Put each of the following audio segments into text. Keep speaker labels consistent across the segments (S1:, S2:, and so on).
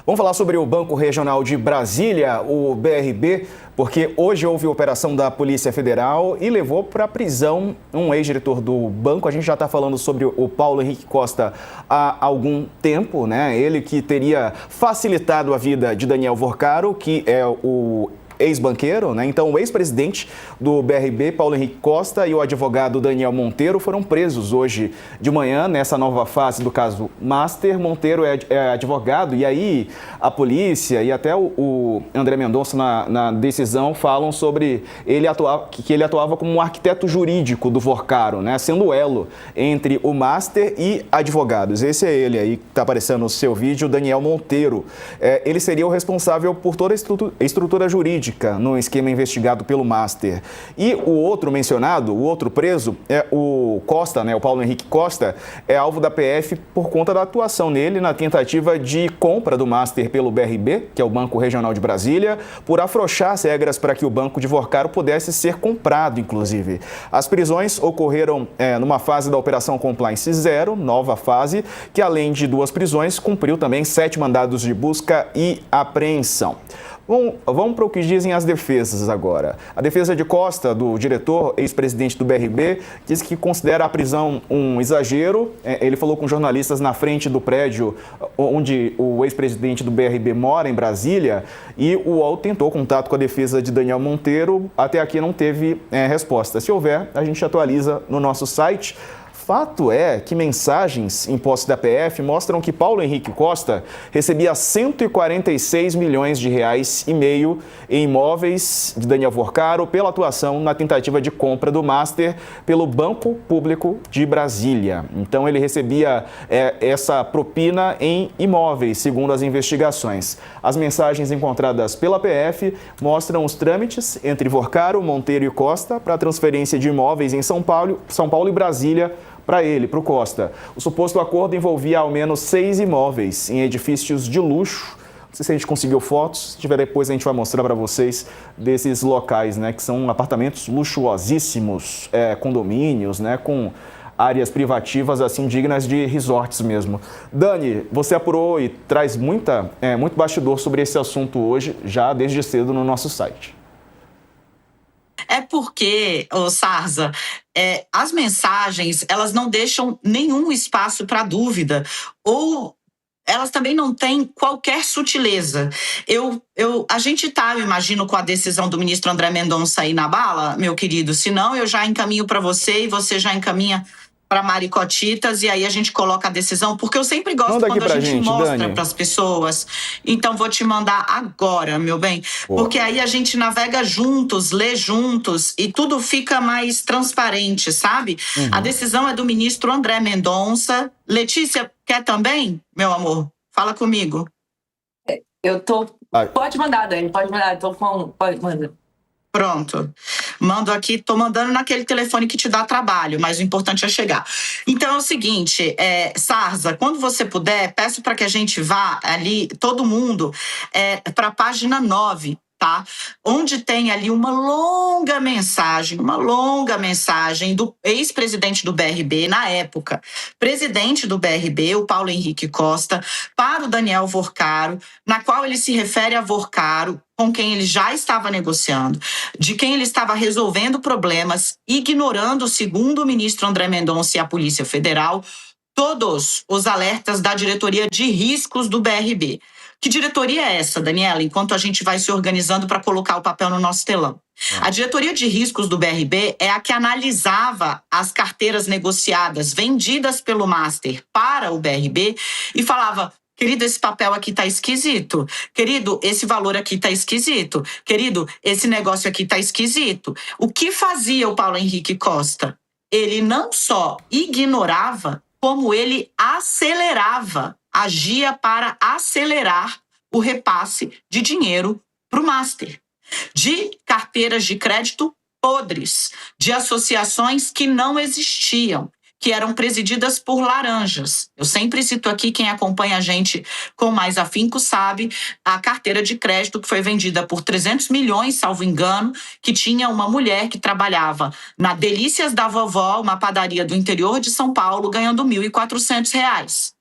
S1: Vamos falar sobre o Banco Regional de Brasília, o BRB, porque hoje houve operação da Polícia Federal e levou para a prisão um ex-diretor do banco. A gente já está falando sobre o Paulo Henrique Costa há algum tempo, né? Ele que teria facilitado a vida de Daniel Vorcaro, que é o ex-banqueiro, né? Então, o ex-presidente do BRB, Paulo Henrique Costa, e o advogado Daniel Monteiro foram presos hoje de manhã nessa nova fase do caso Master. Monteiro é advogado e aí a polícia e até o André Mendonça na decisão falam sobre que ele atuava como um arquiteto jurídico do Vorcaro, né? Sendo o elo entre o Master e advogados. Esse é ele aí que está aparecendo no seu vídeo, Daniel Monteiro. Ele seria o responsável por toda a estrutura jurídica no esquema investigado pelo Master. E o outro mencionado, o outro preso, é o Costa, né? O Paulo Henrique Costa, é alvo da PF por conta da atuação nele na tentativa de compra do Master pelo BRB, que é o Banco Regional de Brasília, por afrouxar as regras para que o Banco de Vorcaro pudesse ser comprado, inclusive. As prisões ocorreram numa fase da Operação Compliance Zero, nova fase, que além de 2 prisões, cumpriu também 7 mandados de busca e apreensão. Bom, vamos para o que dizem as defesas agora. A defesa de Costa, do diretor, ex-presidente do BRB, diz que considera a prisão um exagero. Ele falou com jornalistas na frente do prédio onde o ex-presidente do BRB mora, em Brasília, e o UOL tentou contato com a defesa de Daniel Monteiro. Até aqui não teve resposta. Se houver, a gente atualiza no nosso site. Fato é que mensagens em posse da PF mostram que Paulo Henrique Costa recebia 146 milhões de reais e meio em imóveis de Daniel Vorcaro pela atuação na tentativa de compra do Master pelo Banco Público de Brasília. Então ele recebia essa propina em imóveis, segundo as investigações. As mensagens encontradas pela PF mostram os trâmites entre Vorcaro, Monteiro e Costa para a transferência de imóveis em São Paulo e Brasília para ele, para o Costa. O suposto acordo envolvia ao menos 6 imóveis em edifícios de luxo. Não sei se a gente conseguiu fotos, se tiver depois a gente vai mostrar para vocês desses locais, né, que são apartamentos luxuosíssimos, condomínios, né, com áreas privativas assim dignas de resorts mesmo. Dani, você apurou e traz muito bastidor sobre esse assunto hoje, já desde cedo no nosso site.
S2: É porque, Sarza, as mensagens, elas não deixam nenhum espaço para dúvida, ou elas também não têm qualquer sutileza. A gente está, eu imagino, com a decisão do ministro André Mendonça aí na bala, meu querido, senão eu já encaminho para você e você já encaminha para Maricotitas e aí a gente coloca a decisão, porque eu sempre gosto quando a gente mostra para as pessoas. Então vou te mandar agora, meu bem, porque aí a gente navega juntos, lê juntos e tudo fica mais transparente, sabe? A decisão é do ministro André Mendonça. Letícia, quer também, meu amor? Fala comigo.
S3: Pode mandar, Dani, pode mandar. Pode mandar.
S2: Pronto. Mando aqui, tô mandando naquele telefone que te dá trabalho, mas o importante é chegar. Então é o seguinte, Sarza, quando você puder, peço para que a gente vá ali, todo mundo, para a página 9, tá? Onde tem ali uma longa mensagem do ex-presidente do BRB, na época, presidente do BRB, o Paulo Henrique Costa, para o Daniel Vorcaro, na qual ele se refere a Vorcaro, com quem ele já estava negociando, de quem ele estava resolvendo problemas, ignorando, segundo o ministro André Mendonça e a Polícia Federal, todos os alertas da diretoria de riscos do BRB. Que diretoria é essa, Daniela? Enquanto a gente vai se organizando para colocar o papel no nosso telão. A diretoria de riscos do BRB é a que analisava as carteiras negociadas, vendidas pelo Master para o BRB e falava: querido, esse papel aqui tá esquisito. Querido, esse valor aqui tá esquisito. Querido, esse negócio aqui tá esquisito. O que fazia o Paulo Henrique Costa? Ele não só ignorava, como ele acelerava, agia para acelerar o repasse de dinheiro para o Master, de carteiras de crédito podres, de associações que não existiam, que eram presididas por laranjas. Eu sempre cito aqui, quem acompanha a gente com mais afinco sabe, a carteira de crédito que foi vendida por 300 milhões, salvo engano, que tinha uma mulher que trabalhava na Delícias da Vovó, uma padaria do interior de São Paulo, ganhando R$ 1.400.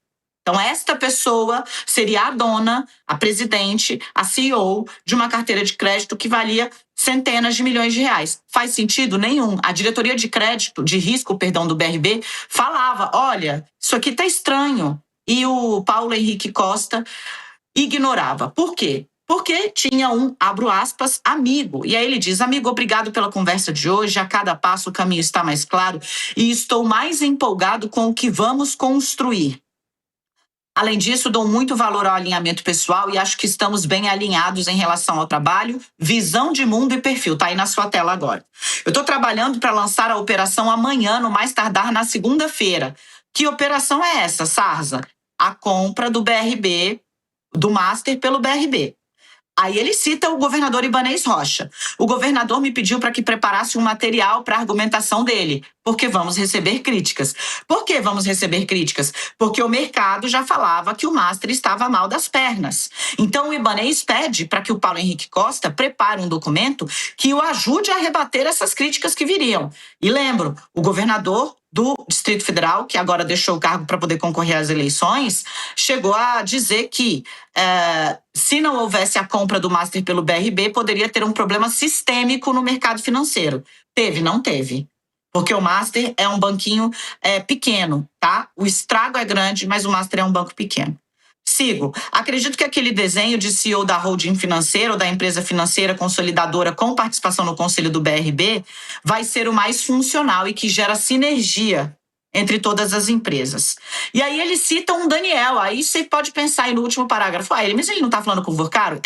S2: Então, esta pessoa seria a dona, a presidente, a CEO de uma carteira de crédito que valia centenas de milhões de reais. Faz sentido nenhum. A diretoria de risco do BRB falava, olha, isso aqui tá estranho. E o Paulo Henrique Costa ignorava. Por quê? Porque tinha abro aspas, amigo. E aí ele diz, amigo, obrigado pela conversa de hoje. A cada passo o caminho está mais claro e estou mais empolgado com o que vamos construir. Além disso, dou muito valor ao alinhamento pessoal e acho que estamos bem alinhados em relação ao trabalho, visão de mundo e perfil. Tá aí na sua tela agora. Eu estou trabalhando para lançar a operação amanhã, no mais tardar na segunda-feira. Que operação é essa, Sarza? A compra do BRB, do Master pelo BRB. Aí ele cita o governador Ibanez Rocha. O governador me pediu para que preparasse um material para a argumentação dele, porque vamos receber críticas. Por que vamos receber críticas? Porque o mercado já falava que o Master estava mal das pernas. Então o Ibanez pede para que o Paulo Henrique Costa prepare um documento que o ajude a rebater essas críticas que viriam. E lembro, o governador do Distrito Federal, que agora deixou o cargo para poder concorrer às eleições, chegou a dizer que se não houvesse a compra do Master pelo BRB, poderia ter um problema sistêmico no mercado financeiro. Teve, não teve. Porque o Master é um banquinho pequeno, tá? O estrago é grande, mas o Master é um banco pequeno. Sigo. Acredito que aquele desenho de CEO da holding financeira ou da empresa financeira consolidadora com participação no conselho do BRB vai ser o mais funcional e que gera sinergia entre todas as empresas. E aí ele cita um Daniel, aí você pode pensar aí no último parágrafo, mas ele não está falando com o Vorcaro?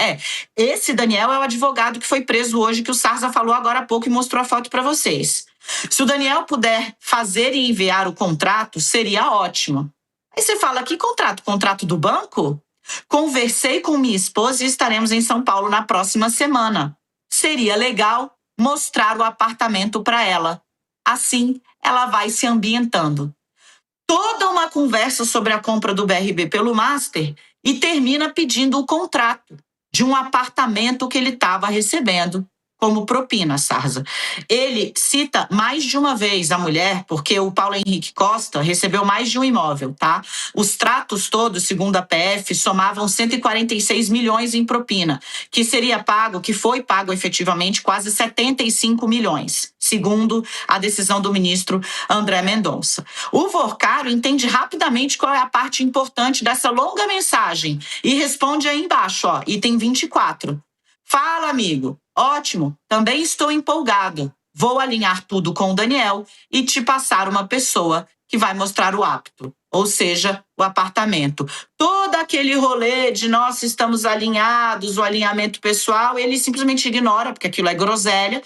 S2: Esse Daniel é o advogado que foi preso hoje, que o Sarza falou agora há pouco e mostrou a foto para vocês. Se o Daniel puder fazer e enviar o contrato, seria ótimo. Aí você fala, que contrato? Contrato do banco? Conversei com minha esposa e estaremos em São Paulo na próxima semana. Seria legal mostrar o apartamento para ela. Assim, ela vai se ambientando. Toda uma conversa sobre a compra do BRB pelo Master e termina pedindo o contrato de um apartamento que ele estava recebendo como propina, Sarza. Ele cita mais de uma vez a mulher, porque o Paulo Henrique Costa recebeu mais de um imóvel, tá? Os tratos todos, segundo a PF, somavam 146 milhões em propina, que foi pago efetivamente quase 75 milhões, segundo a decisão do ministro André Mendonça. O Vorcaro entende rapidamente qual é a parte importante dessa longa mensagem e responde aí embaixo, item 24. Fala, amigo. Ótimo, também estou empolgado. Vou alinhar tudo com o Daniel e te passar uma pessoa que vai mostrar o apto, ou seja, o apartamento. Todo aquele rolê de nós estamos alinhados, o alinhamento pessoal, ele simplesmente ignora, porque aquilo é groselha.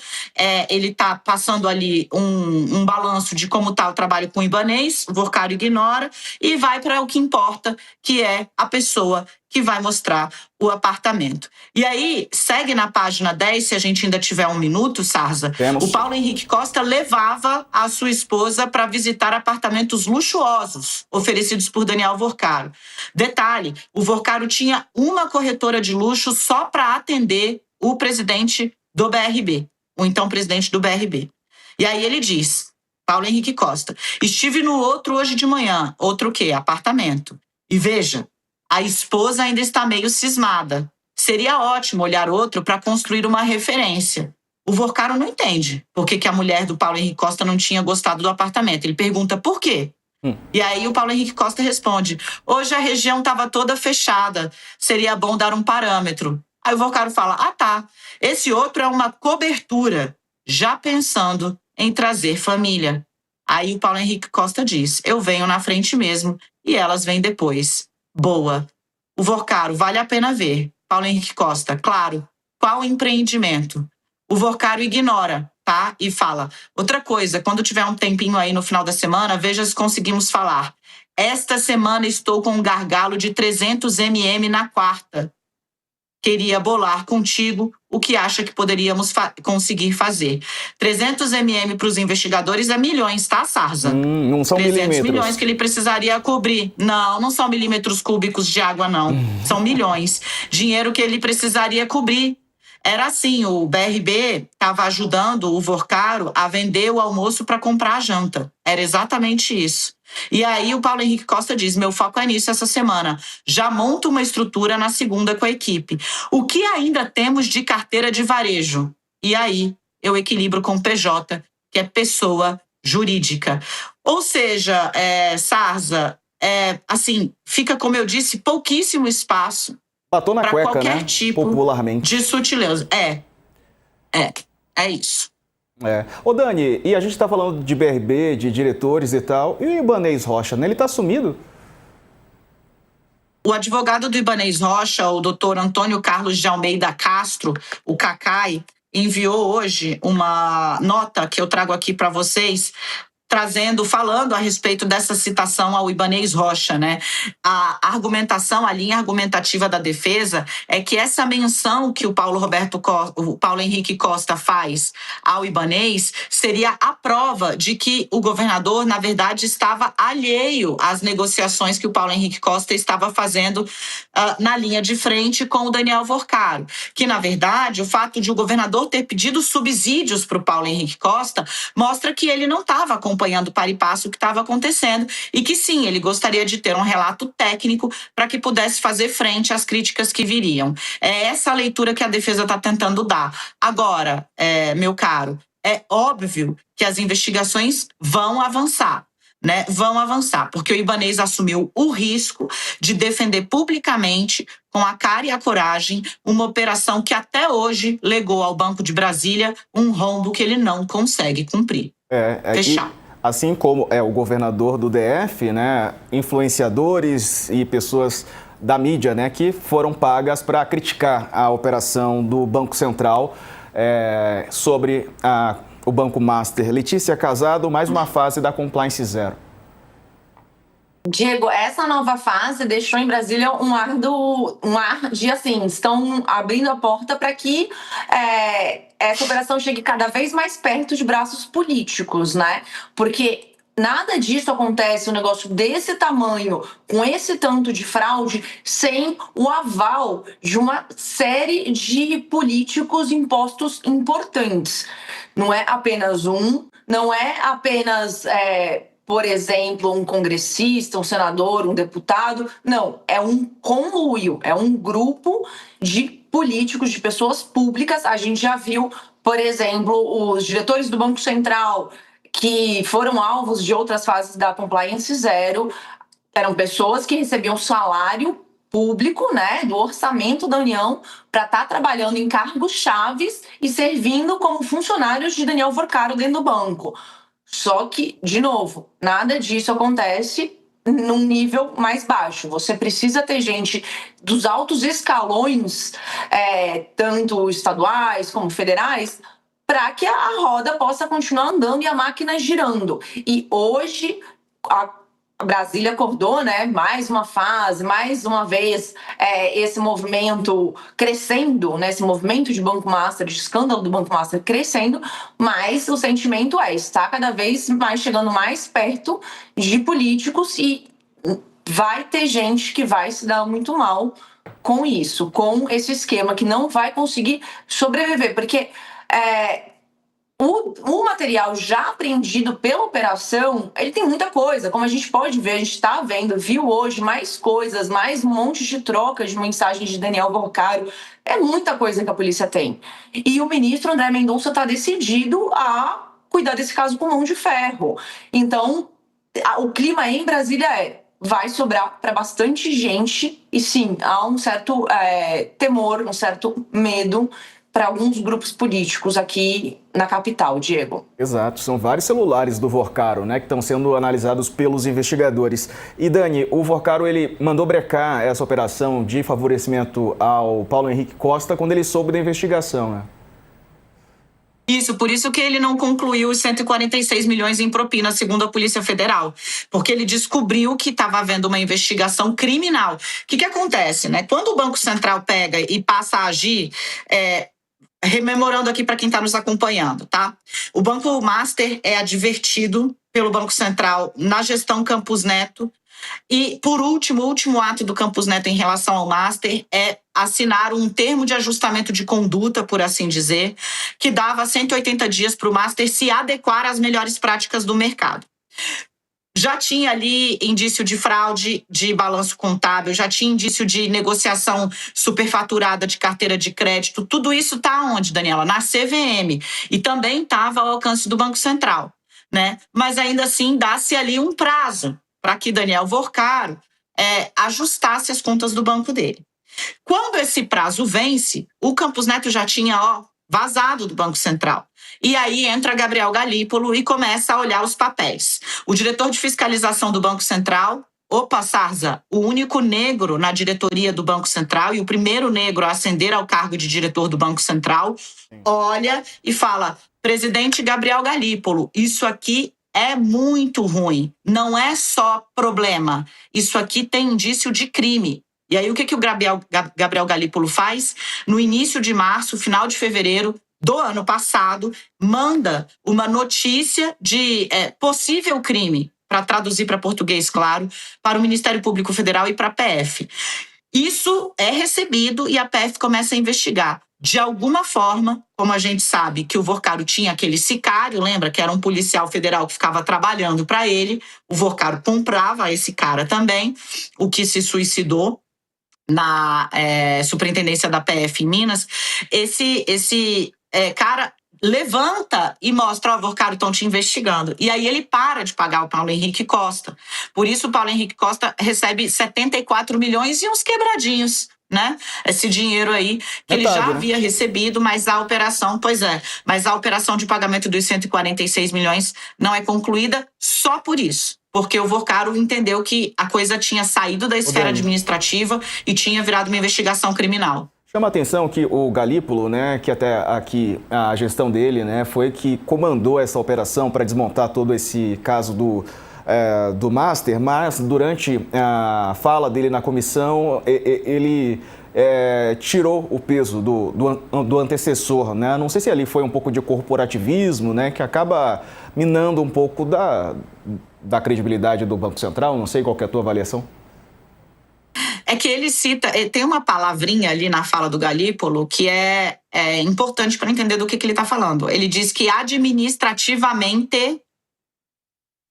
S2: Ele está passando ali um balanço de como está o trabalho com o Ibanez, o Vorcaro ignora, e vai para o que importa, que é a pessoa que vai mostrar o apartamento. E aí, segue na página 10, se a gente ainda tiver um minuto, Sarza.
S1: Temos.
S2: O Paulo Henrique Costa levava a sua esposa para visitar apartamentos luxuosos oferecidos por Daniel Vorcaro. Detalhe, o Vorcaro tinha uma corretora de luxo só para atender o presidente do BRB, o então presidente do BRB. E aí ele diz, Paulo Henrique Costa, estive no outro hoje de manhã. Outro o quê? Apartamento. E veja, a esposa ainda está meio cismada. Seria ótimo olhar outro para construir uma referência. O Vorcaro não entende por que a mulher do Paulo Henrique Costa não tinha gostado do apartamento. Ele pergunta por quê? E aí o Paulo Henrique Costa responde, hoje a região estava toda fechada, seria bom dar um parâmetro. Aí o Vorcaro fala, tá, esse outro é uma cobertura, já pensando em trazer família. Aí o Paulo Henrique Costa diz, eu venho na frente mesmo e elas vêm depois. Boa. O Vorcaro, vale a pena ver. Paulo Henrique Costa, claro. Qual empreendimento? O Vorcaro ignora, tá? E fala, outra coisa, quando tiver um tempinho aí no final da semana, veja se conseguimos falar. Esta semana estou com um gargalo de 300 mm na quarta. Queria bolar contigo o que acha que poderíamos conseguir fazer. 300 mm para os investigadores é milhões, tá, Sarza?
S1: Não são
S2: 300
S1: milímetros.
S2: milhões que ele precisaria cobrir. Não são milímetros cúbicos de água, não. São milhões. Dinheiro que ele precisaria cobrir. Era assim, o BRB estava ajudando o Vorcaro a vender o almoço para comprar a janta. Era exatamente isso. E aí o Paulo Henrique Costa diz, meu foco é nisso essa semana. Já monto uma estrutura na segunda com a equipe. O que ainda temos de carteira de varejo? E aí eu equilibro com o PJ, que é pessoa jurídica. Ou seja, Sarza, assim, fica, como eu disse, pouquíssimo espaço
S1: Batou na cueca,
S2: qualquer
S1: né?
S2: tipo
S1: Popularmente.
S2: de sutileza. É isso.
S1: Ô Dani, e a gente tá falando de BRB, de diretores e tal, e o Ibanez Rocha, né? Ele tá sumido?
S2: O advogado do Ibanez Rocha, o doutor Antônio Carlos de Almeida Castro, o Cacai, enviou hoje uma nota que eu trago aqui para vocês, falando a respeito dessa citação ao Ibanez Rocha, né? A linha argumentativa da defesa é que essa menção que o Paulo Henrique Costa faz ao Ibanez seria a prova de que o governador, na verdade, estava alheio às negociações que o Paulo Henrique Costa estava fazendo na linha de frente com o Daniel Vorcaro. Que, na verdade, o fato de o governador ter pedido subsídios para o Paulo Henrique Costa mostra que ele não estava acompanhando para e passo o que estava acontecendo e que sim, ele gostaria de ter um relato técnico para que pudesse fazer frente às críticas que viriam. É essa a leitura que a defesa está tentando dar. Agora, meu caro, é óbvio que as investigações vão avançar. Né, vão avançar, porque o Ibanez assumiu o risco de defender publicamente, com a cara e a coragem, uma operação que até hoje legou ao Banco de Brasília um rombo que ele não consegue cumprir. Fechar.
S1: Assim como o governador do DF, né, influenciadores e pessoas da mídia, né, que foram pagas para criticar a operação do Banco Central sobre o Banco Master. Letícia Casado, mais uma fase da Compliance Zero.
S3: Diego, essa nova fase deixou em Brasília um ar de assim, estão abrindo a porta para que essa operação chegue cada vez mais perto de braços políticos, né? Porque nada disso acontece, um negócio desse tamanho, com esse tanto de fraude, sem o aval de uma série de políticos impostos importantes. Não é apenas não é apenas... por exemplo, um congressista, um senador, um deputado. Não, é um conluio, é um grupo de políticos, de pessoas públicas. A gente já viu, por exemplo, os diretores do Banco Central, que foram alvos de outras fases da Compliance Zero, eram pessoas que recebiam salário público, né, do orçamento da União, para estar trabalhando em cargos chaves e servindo como funcionários de Daniel Vorcaro dentro do banco. Só que, de novo, nada disso acontece num nível mais baixo. Você precisa ter gente dos altos escalões, tanto estaduais como federais, para que a roda possa continuar andando e a máquina girando. E hoje a Brasília acordou, né? Mais uma fase, mais uma vez, esse movimento crescendo, né? Esse movimento de Banco Master, de escândalo do Banco Master crescendo, mas o sentimento está cada vez mais chegando mais perto de políticos e vai ter gente que vai se dar muito mal com isso, com esse esquema, que não vai conseguir sobreviver, porque o material já apreendido pela operação, ele tem muita coisa, como a gente pode ver, a gente está vendo, viu hoje mais coisas, mais um monte de troca de mensagens de Daniel Vorcaro, é muita coisa que a polícia tem. E o ministro André Mendonça está decidido a cuidar desse caso com mão de ferro. Então, o clima em Brasília vai sobrar para bastante gente e sim, há um certo temor, um certo medo para alguns grupos políticos aqui na capital, Diego.
S1: Exato, são vários celulares do Vorcaro, né, que estão sendo analisados pelos investigadores. E Dani, o Vorcaro, ele mandou brecar essa operação de favorecimento ao Paulo Henrique Costa quando ele soube da investigação, né?
S2: Isso, por isso que ele não concluiu os 146 milhões em propina, segundo a Polícia Federal, porque ele descobriu que estava havendo uma investigação criminal. O que acontece, né? Quando o Banco Central pega e passa a agir, rememorando aqui para quem está nos acompanhando, tá? O Banco Master é advertido pelo Banco Central na gestão Campos Neto e, por último, o último ato do Campos Neto em relação ao Master é assinar um termo de ajustamento de conduta, por assim dizer, que dava 180 dias para o Master se adequar às melhores práticas do mercado. já tinha ali indício de fraude de balanço contábil, já tinha indício de negociação superfaturada de carteira de crédito. Tudo isso está onde, Daniela? Na CVM. E também estava ao alcance do Banco Central, né? Mas ainda assim dá-se ali um prazo para que Daniel Vorcaro ajustasse as contas do banco dele. Quando esse prazo vence, o Campos Neto já tinha vazado do Banco Central. E aí entra Gabriel Galípolo e começa a olhar os papéis. O diretor de fiscalização do Banco Central, opa, Sarza, o único negro na diretoria do Banco Central e o primeiro negro a ascender ao cargo de diretor do Banco Central, olha e fala: presidente Gabriel Galípolo, isso aqui é muito ruim. Não é só problema. Isso aqui tem indício de crime. E aí o que o Gabriel Galípolo faz? No início de março, final de fevereiro do ano passado, manda uma notícia de possível crime, para traduzir para português, claro, para o Ministério Público Federal e para a PF. Isso é recebido e a PF começa a investigar. De alguma forma, como a gente sabe que o Vorcaro tinha aquele sicário, lembra que era um policial federal que ficava trabalhando para ele, o Vorcaro comprava esse cara também, o que se suicidou na superintendência da PF em Minas. Esse cara levanta e mostra: ó, Vorcaro, estão te investigando. E aí ele para de pagar o Paulo Henrique Costa. Por isso o Paulo Henrique Costa recebe 74 milhões e uns quebradinhos, né? Esse dinheiro aí que ele já havia recebido, mas a operação, mas a operação de pagamento dos 146 milhões não é concluída só por isso. Porque o Vorcaro entendeu que a coisa tinha saído da esfera administrativa e tinha virado uma investigação criminal.
S1: Chama a atenção que o Galípolo, né, que até aqui a gestão dele, né, foi que comandou essa operação para desmontar todo esse caso do Master, mas durante a fala dele na comissão, ele tirou o peso do antecessor, né? Não sei se ali foi um pouco de corporativismo, né, que acaba minando um pouco da credibilidade do Banco Central. Não sei qual que é a tua avaliação.
S2: É que ele cita, tem uma palavrinha ali na fala do Galípolo que é importante para entender do que ele está falando. Ele diz que administrativamente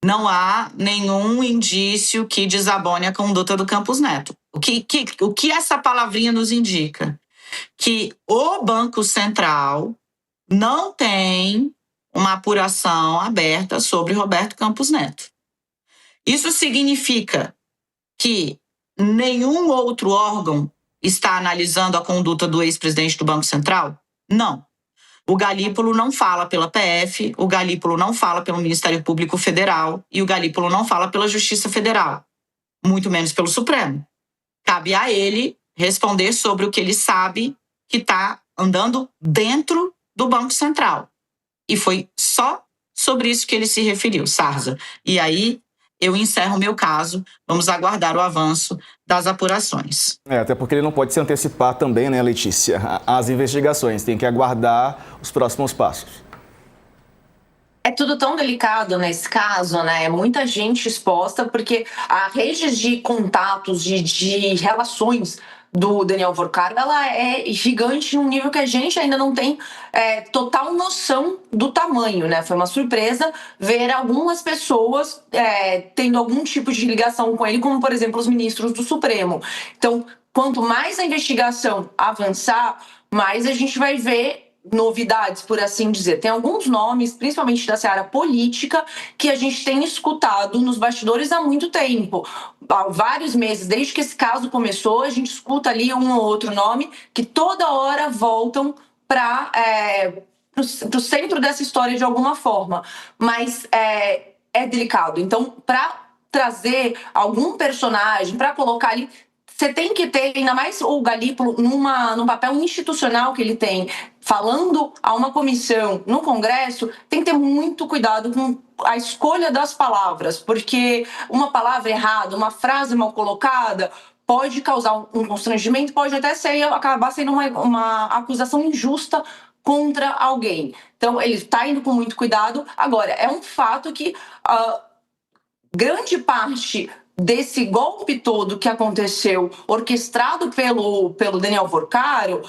S2: não há nenhum indício que desabone a conduta do Campos Neto. O que essa palavrinha nos indica? Que o Banco Central não tem uma apuração aberta sobre Roberto Campos Neto. Isso significa que nenhum outro órgão está analisando a conduta do ex-presidente do Banco Central? Não. O Galípolo não fala pela PF, o Galípolo não fala pelo Ministério Público Federal e o Galípolo não fala pela Justiça Federal, muito menos pelo Supremo. Cabe a ele responder sobre o que ele sabe que está andando dentro do Banco Central. E foi só sobre isso que ele se referiu, Sarza. E aí eu encerro o meu caso, vamos aguardar o avanço das apurações.
S1: Até porque ele não pode se antecipar também, né, Letícia, às investigações, tem que aguardar os próximos passos.
S3: É tudo tão delicado nesse caso, né? Muita gente exposta, porque a rede de contatos, de relações do Daniel Vorcaro, ela é gigante num nível que a gente ainda não tem total noção do tamanho, né? Foi uma surpresa ver algumas pessoas tendo algum tipo de ligação com ele, como, por exemplo, os ministros do Supremo. Então, quanto mais a investigação avançar, mais a gente vai ver novidades, por assim dizer. Tem alguns nomes, principalmente da seara política, que a gente tem escutado nos bastidores há muito tempo. Há vários meses, desde que esse caso começou, a gente escuta ali um ou outro nome que toda hora voltam para o centro dessa história de alguma forma. Mas é delicado. Então, para trazer algum personagem, para colocar ali, você tem que ter, ainda mais o Galípolo, num papel institucional que ele tem, falando a uma comissão no Congresso, tem que ter muito cuidado com a escolha das palavras, porque uma palavra errada, uma frase mal colocada, pode causar um constrangimento, pode até acabar sendo uma acusação injusta contra alguém. Então, ele está indo com muito cuidado. Agora, é um fato que grande parte desse golpe todo que aconteceu, orquestrado pelo Daniel Vorcaro,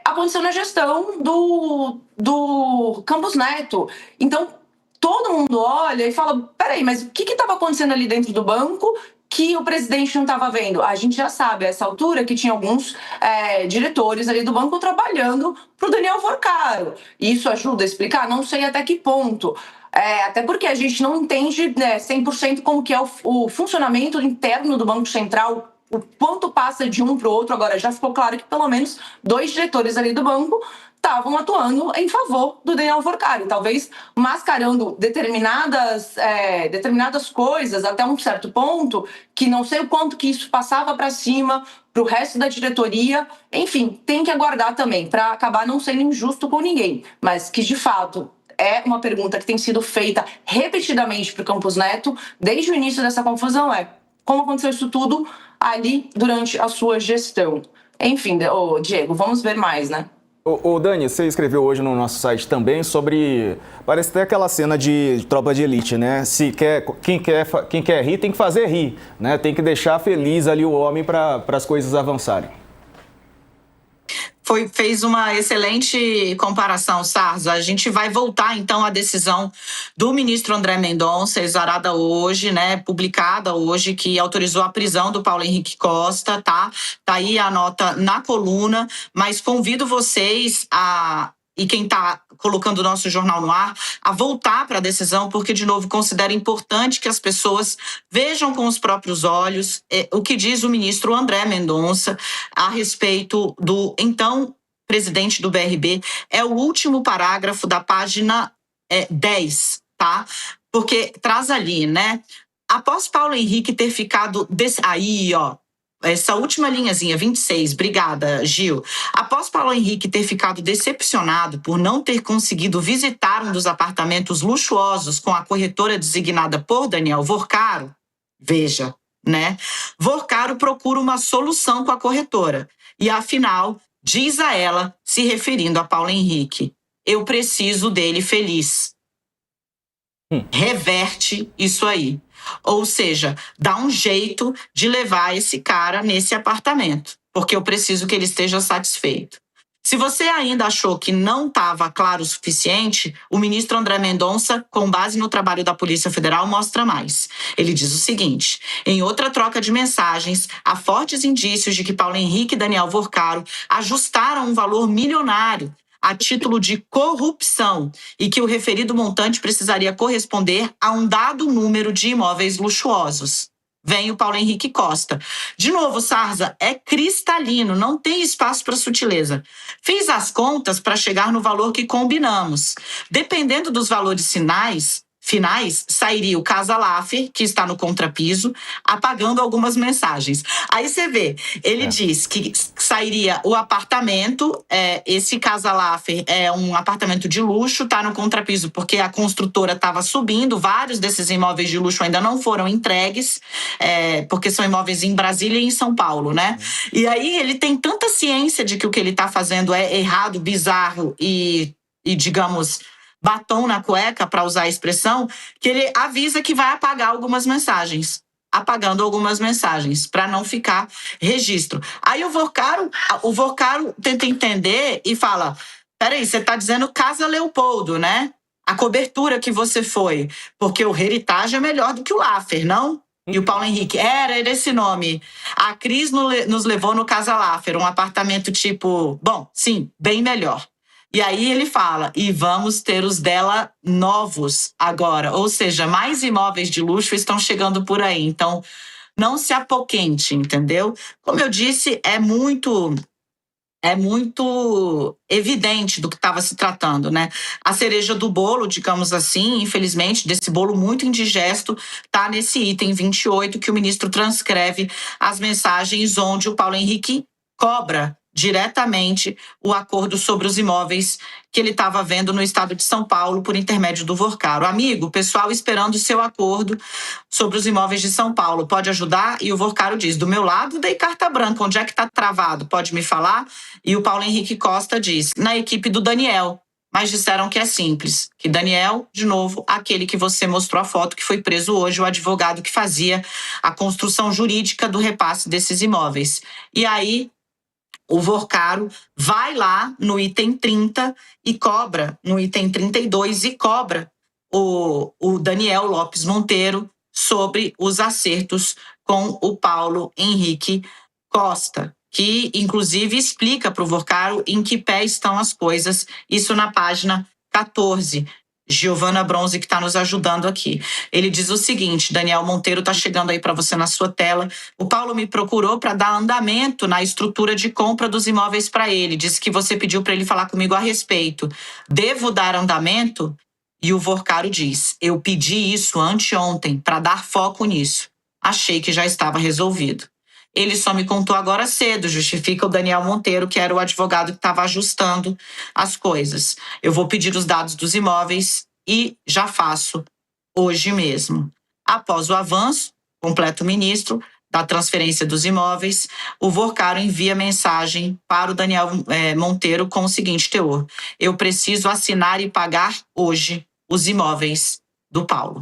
S3: aconteceu na gestão do Campos Neto. Então, todo mundo olha e fala, peraí, mas o que estava acontecendo ali dentro do banco que o presidente não estava vendo? A gente já sabe, a essa altura, que tinha alguns diretores ali do banco trabalhando para o Daniel Vorcaro. Isso ajuda a explicar? Não sei até que ponto. Até porque a gente não entende 100% como que é o funcionamento interno do Banco Central, o quanto passa de um para o outro. Agora, já ficou claro que pelo menos 2 diretores ali do banco estavam atuando em favor do Daniel Vorcaro, talvez mascarando determinadas coisas até um certo ponto, que não sei o quanto que isso passava para cima, para o resto da diretoria. Enfim, tem que aguardar também, para acabar não sendo injusto com ninguém, mas que de fato é uma pergunta que tem sido feita repetidamente para o Campos Neto desde o início dessa confusão, como aconteceu isso tudo ali durante a sua gestão. Enfim, Diego, vamos ver mais, né?
S1: Ô Dani, você escreveu hoje no nosso site também sobre, parece até aquela cena de Tropa de Elite, né? Quem quer rir tem que fazer rir, né? Tem que deixar feliz ali o homem para as coisas avançarem.
S2: Fez uma excelente comparação, Sarza. A gente vai voltar, então, à decisão do ministro André Mendonça, exarada hoje, né, publicada hoje, que autorizou a prisão do Paulo Henrique Costa, tá? Tá aí a nota na coluna, mas convido vocês e quem está colocando o nosso jornal no ar, a voltar para a decisão, porque, de novo, considero importante que as pessoas vejam com os próprios olhos o que diz o ministro André Mendonça a respeito do, então, presidente do BRB. É o último parágrafo da página 10, tá? Porque traz ali, né? Após Paulo Henrique ter ficado... Aí, ó. Essa última linhazinha, 26, obrigada, Gil. Após Paulo Henrique ter ficado decepcionado por não ter conseguido visitar um dos apartamentos luxuosos com a corretora designada por Daniel Vorcaro, veja, né? Vorcaro procura uma solução com a corretora. E, afinal, diz a ela, se referindo a Paulo Henrique, eu preciso dele feliz. Reverte isso aí. Ou seja, dá um jeito de levar esse cara nesse apartamento, porque eu preciso que ele esteja satisfeito. Se você ainda achou que não estava claro o suficiente, o ministro André Mendonça, com base no trabalho da Polícia Federal, mostra mais. Ele diz o seguinte: em outra troca de mensagens, há fortes indícios de que Paulo Henrique e Daniel Vorcaro ajustaram um valor milionário a título de corrupção e que o referido montante precisaria corresponder a um dado número de imóveis luxuosos. Vem o Paulo Henrique Costa. De novo, Sarza, é cristalino, não tem espaço para sutileza. Fiz as contas para chegar no valor que combinamos. Dependendo dos valores finais, sairia o Casa Laffer, que está no contrapiso, apagando algumas mensagens. Aí você vê, ele diz que sairia o apartamento, esse Casa Laffer é um apartamento de luxo, está no contrapiso porque a construtora estava subindo, vários desses imóveis de luxo ainda não foram entregues, porque são imóveis em Brasília e em São Paulo, né? E aí ele tem tanta ciência de que o que ele está fazendo é errado, bizarro e digamos... batom na cueca, para usar a expressão, que ele avisa que vai apagar algumas mensagens, apagando algumas mensagens, para não ficar registro. Aí o Vorcaro tenta entender e fala, peraí, você está dizendo Casa Leopoldo, né? A cobertura que você foi, porque o Heritage é melhor do que o Laffer, não? E o Paulo Henrique, era esse nome. A Cris nos levou no Casa Laffer, um apartamento tipo, bom, sim, bem melhor. E aí ele fala, e vamos ter os dela novos agora. Ou seja, mais imóveis de luxo estão chegando por aí. Então, não se apoquente, entendeu? Como eu disse, é muito evidente do que estava se tratando, né? A cereja do bolo, digamos assim, infelizmente, desse bolo muito indigesto, está nesse item 28, que o ministro transcreve as mensagens onde o Paulo Henrique cobra diretamente o acordo sobre os imóveis que ele estava vendo no estado de São Paulo por intermédio do Vorcaro. Amigo, o pessoal esperando o seu acordo sobre os imóveis de São Paulo, pode ajudar? E o Vorcaro diz, do meu lado dei carta branca, onde é que está travado? Pode me falar? E o Paulo Henrique Costa diz, na equipe do Daniel, mas disseram que é simples, que Daniel, de novo, aquele que você mostrou a foto, que foi preso hoje, o advogado que fazia a construção jurídica do repasse desses imóveis. E aí, o Vorcaro vai lá no item 30 e cobra, no item 32, e cobra o Daniel Lopes Monteiro sobre os acertos com o Paulo Henrique Costa, que inclusive explica para o Vorcaro em que pé estão as coisas, isso na página 14. Giovana Bronze, que está nos ajudando aqui. Ele diz o seguinte: Daniel Monteiro está chegando aí para você na sua tela. O Paulo me procurou para dar andamento na estrutura de compra dos imóveis para ele. Disse que você pediu para ele falar comigo a respeito. Devo dar andamento? E o Vorcaro diz: eu pedi isso anteontem para dar foco nisso. Achei que já estava resolvido. Ele só me contou agora cedo, justifica o Daniel Monteiro, que era o advogado que estava ajustando as coisas. Eu vou pedir os dados dos imóveis e já faço hoje mesmo. Após o avanço, completa o ministro, da transferência dos imóveis, o Vorcaro envia mensagem para o Daniel Monteiro com o seguinte teor: eu preciso assinar e pagar hoje os imóveis do Paulo.